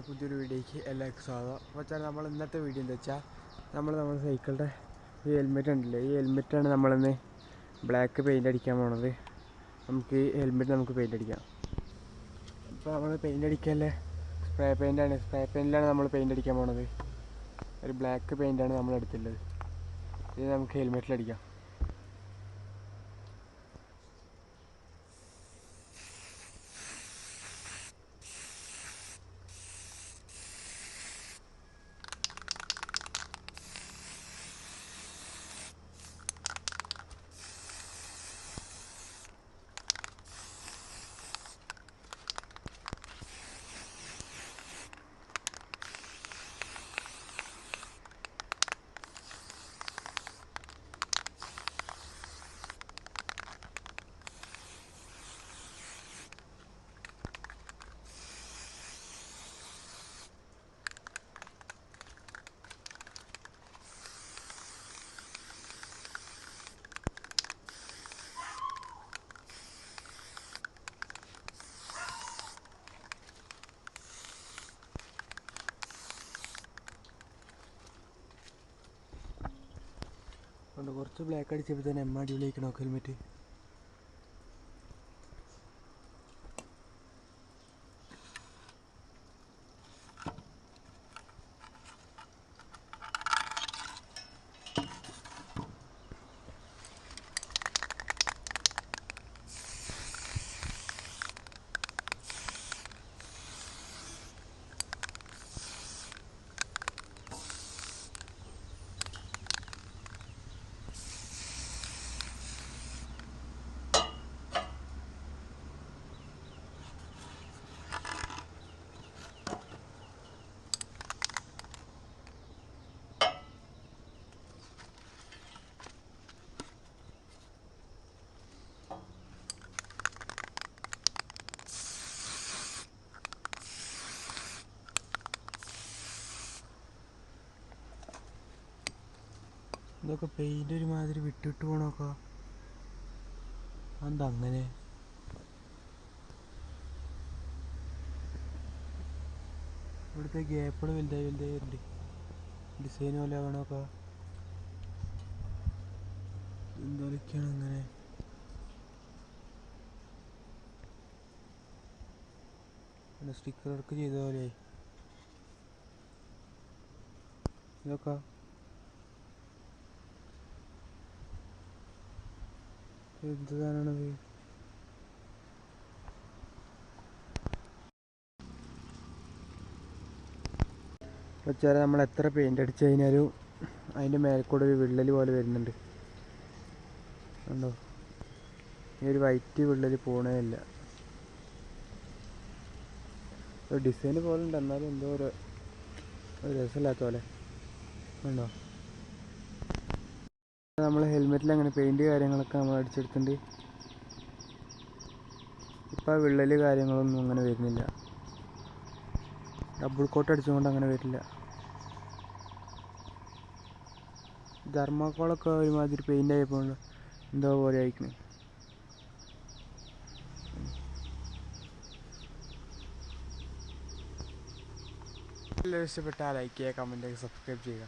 പുതിയൊരു വീഡിയോയ്ക്ക് എല്ലാവർക്കും സ്വാഗതം. അപ്പോൾ വെച്ചാൽ നമ്മൾ ഇന്നത്തെ വീഡിയോ എന്താ വെച്ചാൽ നമ്മുടെ സൈക്കിളിൻ്റെ ഈ ഹെൽമെറ്റ് ഉണ്ടല്ലോ, ഈ ഹെൽമെറ്റാണ് നമ്മളിന്ന് ബ്ലാക്ക് പെയിൻ്റ് അടിക്കാൻ പോണത്. നമുക്ക് ഈ ഹെൽമെറ്റ് നമുക്ക് പെയിൻ്റ് അടിക്കാം. ഇപ്പോൾ നമ്മൾ പെയിൻ്റ് അടിക്കാനുള്ള സ്പ്രേ പെയിൻ്റിലാണ് നമ്മൾ പെയിൻ്റ് അടിക്കാൻ പോണത്. ഒരു ബ്ലാക്ക് പെയിൻ്റാണ് നമ്മൾ എടുത്തുള്ളത്. ഇത് നമുക്ക് ഹെൽമെറ്റിലടിക്കാം. അതുകൊണ്ട് കുറച്ച് ബ്ലാക്ക് അടിച്ചപ്പോൾ തന്നെ അടിപൊളിയായിക്കണോ ഹെൽമെറ്റ്. ഇതൊക്കെ പെയിൻ്റ് ഒരുമാതിരി വിട്ടിട്ട് പോകണമൊക്കെ എന്താ അങ്ങനെ. ഇവിടുത്തെ ഗ്യാപ്പുകൾ വലുതായി ഉണ്ട്. ഡിസൈൻ പോലെ ആവണമൊക്കെ എന്തൊക്കെയാണ് അങ്ങനെ. സ്റ്റിക്കർ വർക്ക് ചെയ്ത പോലെ ഇതൊക്കെ എന്ത് സാധനമാണത്? വെച്ചാൽ നമ്മൾ എത്ര പെയിൻ്റ് അടിച്ചു കഴിഞ്ഞാലും അതിൻ്റെ മേൽക്കൂടെ ഒരു വിള്ളൽ പോലെ വരുന്നുണ്ട്. കണ്ടോ, ഈ ഒരു വൈറ്റ് വിള്ളൽ പോണേ ഇല്ല. ഒരു ഡിസൈൻ പോലെ ഉണ്ട്, എന്നാലും എന്തോ ഒരു രസമില്ലാത്ത പോലെ. കണ്ടോ, നമ്മൾ ഹെൽമെറ്റിൽ അങ്ങനെ പെയിൻറ്റ് കാര്യങ്ങളൊക്കെ നമ്മൾ അടിച്ചെടുത്തിട്ടുണ്ട്. ഇപ്പം ആ വിള്ളൽ കാര്യങ്ങളൊന്നും അങ്ങനെ വരുന്നില്ല. ഡബിൾ കോട്ട് അടിച്ചുകൊണ്ട് അങ്ങനെ വരില്ല. ധർമാക്കോളൊക്കെ ഒരുമാതിരി പെയിൻ്റ് ആയപ്പോൾ എന്തോ പോലെ ആയിരിക്കണം. എല്ലാവരും ഇഷ്ടപ്പെട്ടാൽ ലൈക്ക് ചെയ്യുക, കമൻറ്റ് ചെയ്യുക, സബ്സ്ക്രൈബ് ചെയ്യുക.